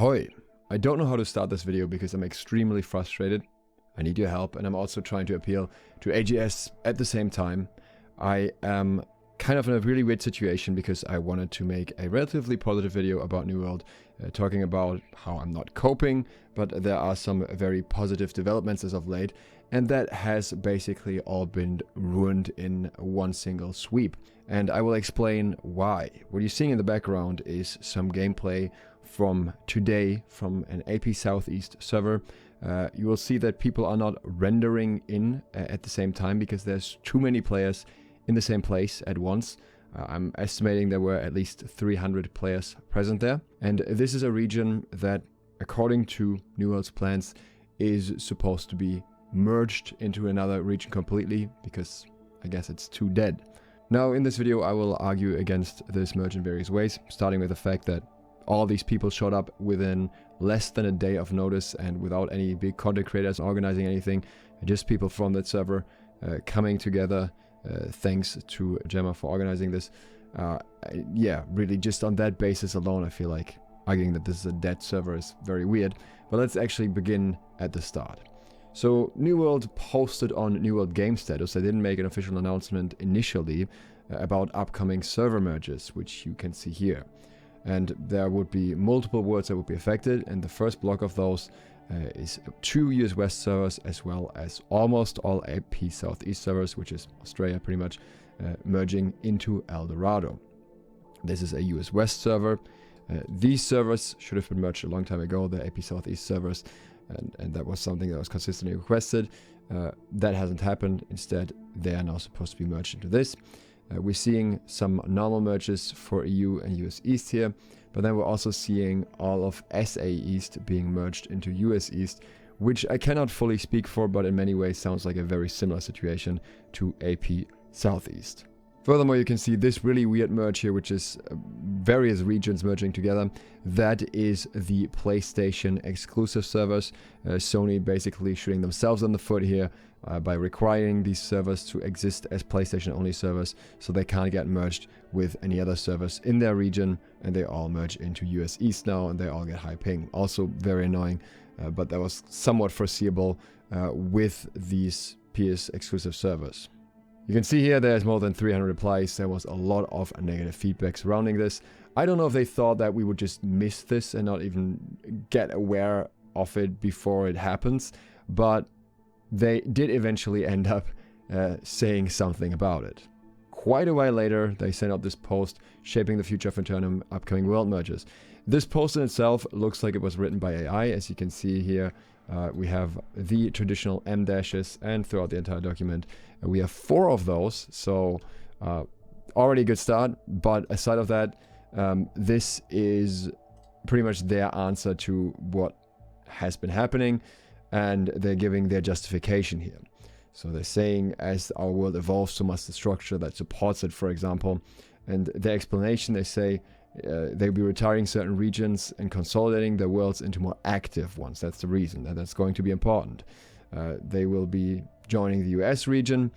Ahoy! I don't know how to start this video because I'm extremely frustrated. I need your help, and I'm also trying to appeal to AGS at the same time. I am kind of in a really weird situation because I wanted to make a relatively positive video about New World, talking about how I'm not coping, but there are some very positive developments as of late, and that has basically all been ruined in one single sweep. And I will explain why. What you're seeing in the background is some gameplay from today from an AP Southeast server. You will see that people are not rendering in at the same time because there's too many players in the same place at once. I'm estimating there were at least 300 players present there. And this is a region that, according to New World's plans, is supposed to be merged into another region completely because I guess it's too dead. Now, in this video, I will argue against this merge in various ways, starting with the fact that all these people showed up within less than a day of notice and without any big content creators organizing anything, just people from that server coming together. Thanks to Gemma for organizing this. Yeah, really just on that basis alone, I feel like arguing that this is a dead server is very weird. But let's actually begin at the start. So New World posted on NWGameStatus. They didn't make an official announcement initially about upcoming server merges, which you can see here. And there would be multiple worlds that would be affected, and the first block of those is 2 US West servers, as well as almost all AP Southeast servers, which is Australia pretty much, merging into El Dorado. This is a US West server. These servers should have been merged a long time ago, the AP Southeast servers, and that was something that was consistently requested. That hasn't happened. Instead, they are now supposed to be merged into this. We're seeing some normal merges for EU and US East here, but then we're also seeing all of SA East being merged into US East, which I cannot fully speak for, but in many ways sounds like a very similar situation to AP Southeast. Furthermore, you can see this really weird merge here, which is various regions merging together. That is the PlayStation exclusive servers. Sony basically shooting themselves in the foot here by requiring these servers to exist as PlayStation only servers, so they can't get merged with any other servers in their region, and they all merge into US East now, and they all get high ping. Also very annoying, but that was somewhat foreseeable with these PS exclusive servers. You can see here there's more than 300 replies. There was a lot of negative feedback surrounding this. I don't know if they thought that we would just miss this and not even get aware of it before it happens, but they did eventually end up saying something about it. Quite a while later, they sent out this post shaping the future of Aeternum upcoming world merges. This post in itself looks like it was written by AI. As you can see here, we have the traditional M dashes, and throughout the entire document, we have 4 of those. So already a good start. But aside of that, this is pretty much their answer to what has been happening, and they're giving their justification here. So they're saying, as our world evolves, so must the structure that supports it, for example. And their explanation, they say, they'll be retiring certain regions and consolidating their worlds into more active ones. That's the reason, and that's going to be important. They will be joining the US region,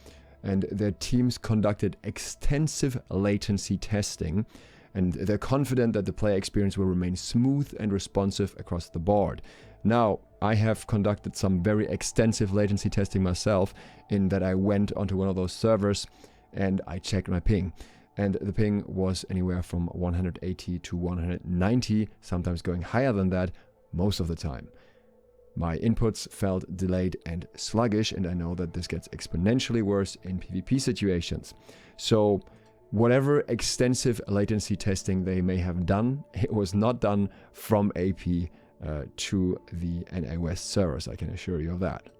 and their teams conducted extensive latency testing, and they're confident that the player experience will remain smooth and responsive across the board. Now, I have conducted some very extensive latency testing myself, in that I went onto one of those servers and I checked my ping. And the ping was anywhere from 180 to 190, sometimes going higher than that most of the time. My inputs felt delayed and sluggish, and I know that this gets exponentially worse in PvP situations. So whatever extensive latency testing they may have done, it was not done from AP to the NA West servers, I can assure you of that.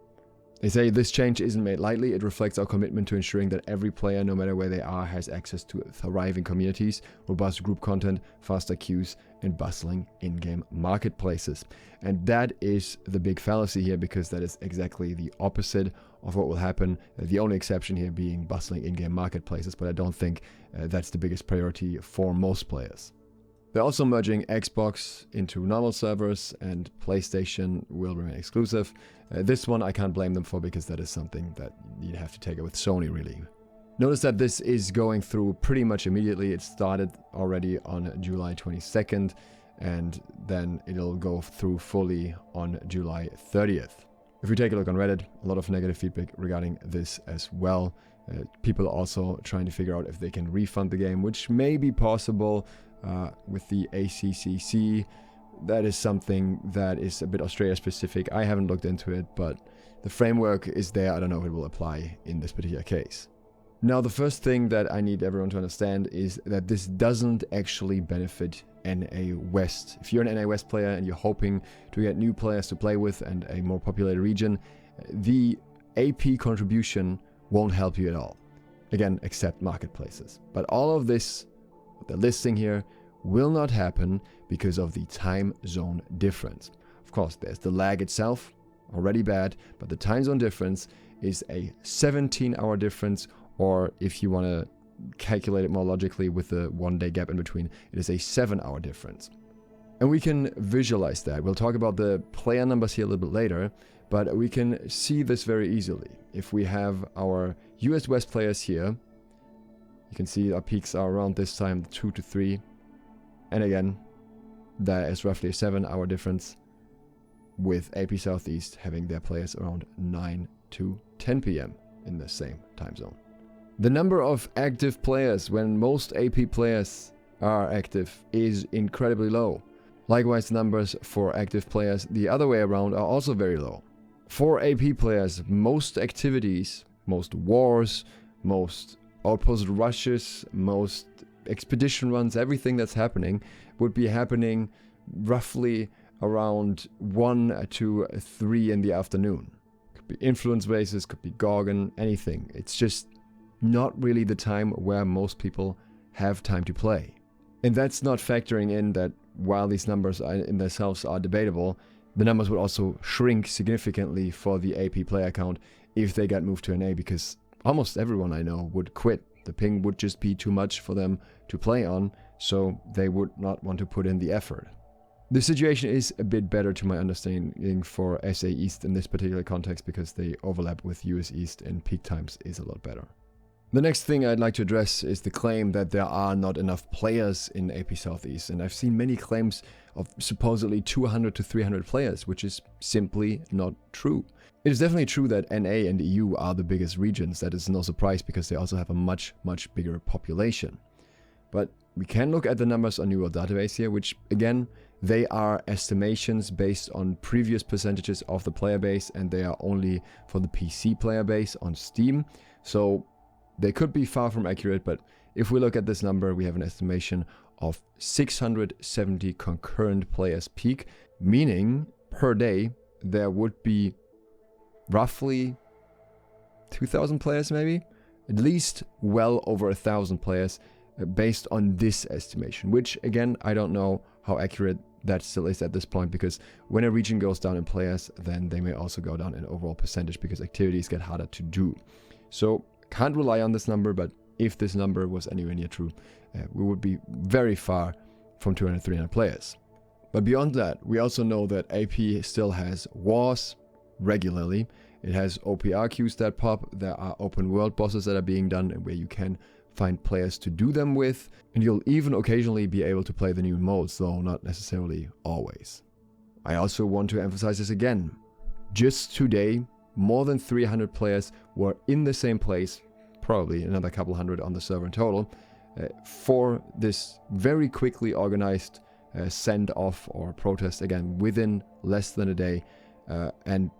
They say this change isn't made lightly. It reflects our commitment to ensuring that every player, no matter where they are, has access to thriving communities, robust group content, faster queues, and bustling in-game marketplaces. And that is the big fallacy here, because that is exactly the opposite of what will happen. The only exception here being bustling in-game marketplaces, but I don't think that's the biggest priority for most players. They're also merging Xbox into normal servers, and PlayStation will remain exclusive. This one I can't blame them for, because that is something that you have to take it with Sony, really. Notice that this is going through pretty much immediately. It started already on July 22nd. and then it'll go through fully on July 30th. If we take a look on Reddit, a lot of negative feedback regarding this as well. People also trying to figure out if they can refund the game, which may be possible with the ACCC. That is something that is a bit Australia specific. I haven't looked into it, but the framework is there. I don't know if it will apply in this particular case. Now, the first thing that I need everyone to understand is that this doesn't actually benefit NA West. If you're an NA West player and you're hoping to get new players to play with and a more populated region, the AP contribution won't help you at all. Again, except marketplaces. But all of this, what they're listing here, will not happen because of the time zone difference. Of course, there's the lag itself, already bad, but the time zone difference is a 17-hour difference, or if you want to calculate it more logically with the 1 day gap in between, it is a 7-hour difference. And we can visualize that. We'll talk about the player numbers here a little bit later, but we can see this very easily. If we have our US West players here, you can see our peaks are around this time, 2 to 3. And again, there is roughly a 7-hour difference, with AP Southeast having their players around 9 to 10 p.m. in the same time zone. The number of active players when most AP players are active is incredibly low. Likewise, numbers for active players the other way around are also very low. For AP players, most activities, most wars, most outpost rushes, most expedition runs, everything that's happening would be happening roughly around 1 to 3 in the afternoon. Could be influence bases, could be Gorgon, anything. It's just not really the time where most people have time to play. And that's not factoring in that while these numbers in themselves are debatable, the numbers would also shrink significantly for the AP player count if they got moved to NA, because almost everyone I know would quit. The ping would just be too much for them to play on, so they would not want to put in the effort. The situation is a bit better to my understanding for SA East in this particular context, because they overlap with US East and peak times is a lot better. The next thing I'd like to address is the claim that there are not enough players in AP Southeast, and I've seen many claims of supposedly 200 to 300 players, which is simply not true. It is definitely true that NA and EU are the biggest regions. That is no surprise because they also have a much bigger population. But we can look at the numbers on New World Database here, which again, they are estimations based on previous percentages of the player base, and they are only for the PC player base on Steam. So they could be far from accurate, but if we look at this number, we have an estimation of 670 concurrent players peak, meaning per day there would be roughly 2,000 players maybe, at least well over 1,000 players based on this estimation, which again, I don't know how accurate that still is at this point, because when a region goes down in players, then they may also go down in overall percentage because activities get harder to do. So can't rely on this number, but if this number was anywhere near true, we would be very far from 200, 300 players. But beyond that, we also know that AP still has wars regularly. It has OPR queues that pop. There are open world bosses that are being done and where you can find players to do them with. And you'll even occasionally be able to play the new modes, though not necessarily always. I also want to emphasize this again. Just today, more than 300 players were in the same place, probably another couple hundred on the server in total, for this very quickly organized send-off or protest, again, within less than a day. And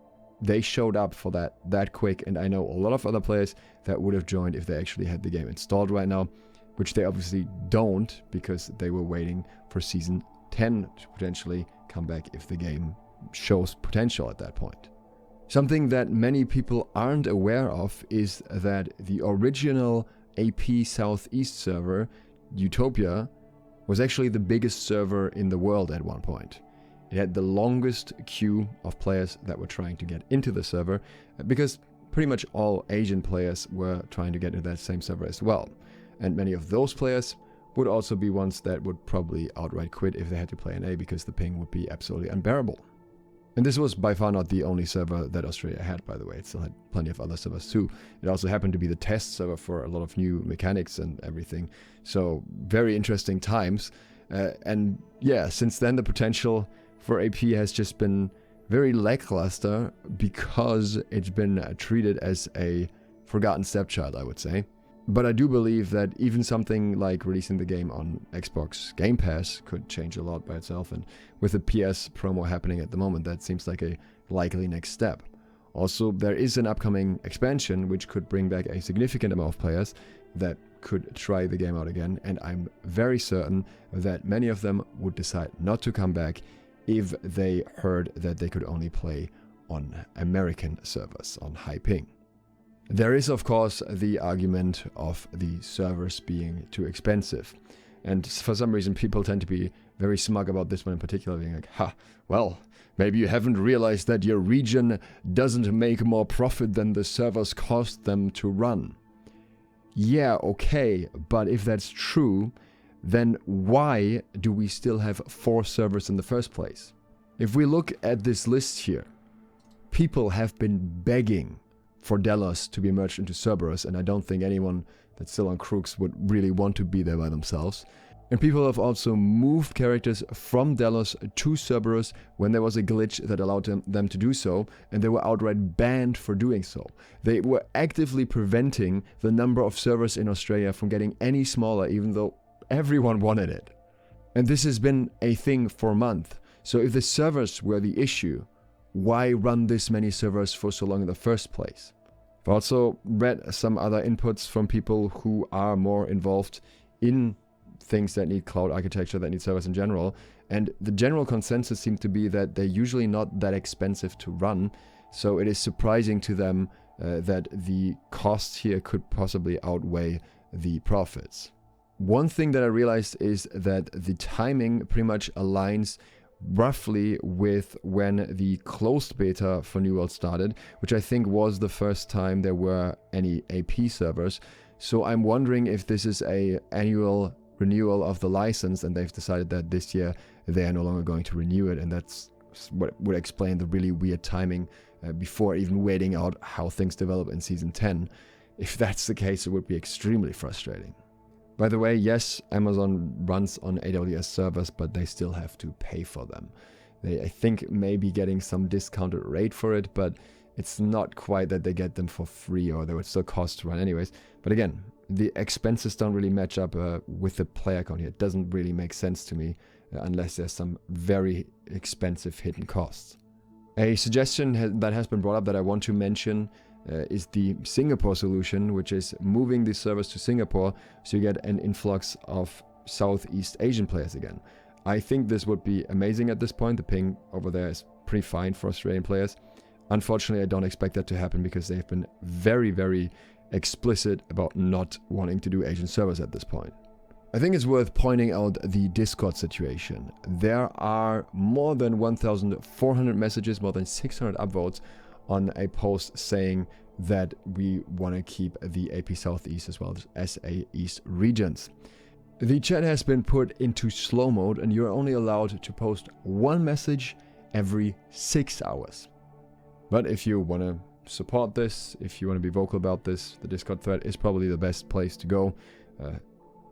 they showed up for that quick, and I know a lot of other players that would have joined if they actually had the game installed right now, which they obviously don't, because they were waiting for Season 10 to potentially come back if the game shows potential at that point. Something that many people aren't aware of is that the original AP Southeast server, Utopia, was actually the biggest server in the world at one point. It had the longest queue of players that were trying to get into the server, because pretty much all Asian players were trying to get into that same server as well. And many of those players would also be ones that would probably outright quit if they had to play NA, because the ping would be absolutely unbearable. And this was by far not the only server that Australia had, by the way. It still had plenty of other servers too. It also happened to be the test server for a lot of new mechanics and everything. So very interesting times. And yeah, since then the potential for AP has just been very lackluster because it's been treated as a forgotten stepchild, I would say. But I do believe that even something like releasing the game on Xbox Game Pass could change a lot by itself, and with the PS promo happening at the moment, that seems like a likely next step. Also, there is an upcoming expansion which could bring back a significant amount of players that could try the game out again, and I'm very certain that many of them would decide not to come back if they heard that they could only play on American servers on high ping. There is, of course, the argument of the servers being too expensive. And for some reason, people tend to be very smug about this one in particular, being like, well, maybe you haven't realized that your region doesn't make more profit than the servers cost them to run. Yeah, okay, but if that's true, then why do we still have 4 servers in the first place? If we look at this list here, people have been begging for Delos to be merged into Cerberus, and I don't think anyone that's still on Crooks would really want to be there by themselves. And people have also moved characters from Delos to Cerberus when there was a glitch that allowed them to do so, and they were outright banned for doing so. They were actively preventing the number of servers in Australia from getting any smaller, even though everyone wanted it. And this has been a thing for a month. So if the servers were the issue, why run this many servers for so long in the first place? I've also read some other inputs from people who are more involved in things that need cloud architecture, that need servers in general, and the general consensus seemed to be that they're usually not that expensive to run, so it is surprising to them that the costs here could possibly outweigh the profits. One thing that I realized is that the timing pretty much aligns roughly with when the closed beta for New World started, which I think was the first time there were any AP servers. So I'm wondering if this is an annual renewal of the license and they've decided that this year they are no longer going to renew it, and that's what would explain the really weird timing before even waiting out how things develop in Season 10. If that's the case, it would be extremely frustrating. By the way, yes, Amazon runs on AWS servers, but they still have to pay for them. They, I think, may be getting some discounted rate for it, but it's not quite that they get them for free, or they would still cost to run anyways. But again, the expenses don't really match up with the player count here. It doesn't really make sense to me unless there's some very expensive hidden costs. A suggestion that has been brought up that I want to mention is the Singapore solution, which is moving the servers to Singapore so you get an influx of Southeast Asian players again. I think this would be amazing at this point. The ping over there is pretty fine for Australian players. Unfortunately, I don't expect that to happen because they've been very, very explicit about not wanting to do Asian servers at this point. I think it's worth pointing out the Discord situation. There are more than 1,400 messages, more than 600 upvotes on a post saying that we want to keep the AP Southeast as well as SA East regions. The chat has been put into slow mode and you're only allowed to post one message every 6 hours. But if you want to support this, if you want to be vocal about this, the Discord thread is probably the best place to go.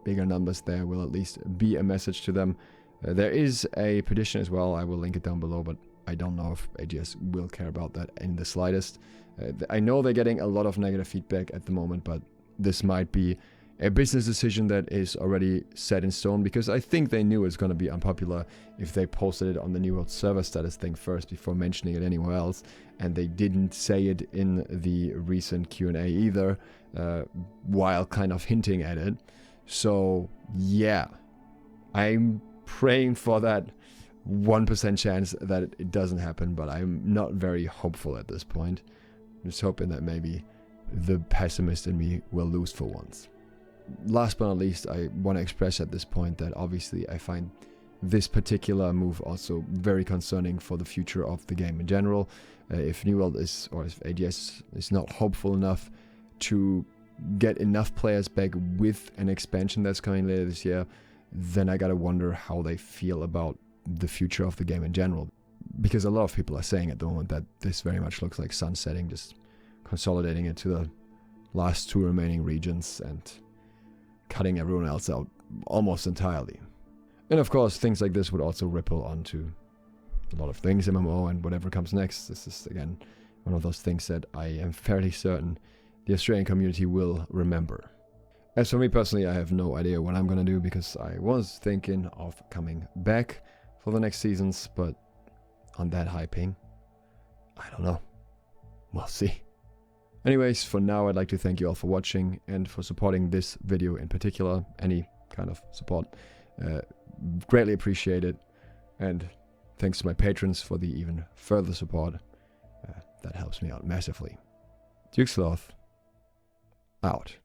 Bigger numbers there will at least be a message to them. There is a petition as well. I will link it down below, but I don't know if AGS will care about that in the slightest. I know they're getting a lot of negative feedback at the moment, but this might be a business decision that is already set in stone, because I think they knew it's going to be unpopular if they posted it on the New World server status thing first before mentioning it anywhere else, and they didn't say it in the recent Q&A either, while kind of hinting at it. So yeah, I'm praying for that 1% chance that it doesn't happen, but I'm not very hopeful at this point. Just hoping that maybe the pessimist in me will lose for once. Last but not least, I want to express at this point that obviously I find this particular move also very concerning for the future of the game in general. If New World is, or if AGS is not hopeful enough to get enough players back with an expansion that's coming later this year, then I gotta wonder how they feel about the future of the game in general. Because a lot of people are saying at the moment that this very much looks like sunsetting, just consolidating it to the last 2 remaining regions and cutting everyone else out almost entirely. And of course, things like this would also ripple onto a lot of things, MMO and whatever comes next. This is, again, one of those things that I am fairly certain the Australian community will remember. As for me personally, I have no idea what I'm gonna do, because I was thinking of coming back for the next seasons, but on that high ping, I don't know. We'll see. Anyways, for now, I'd like to thank you all for watching and for supporting this video in particular. Any kind of support, greatly appreciated. And thanks to my patrons for the even further support. That helps me out massively. NWGameStatus, out.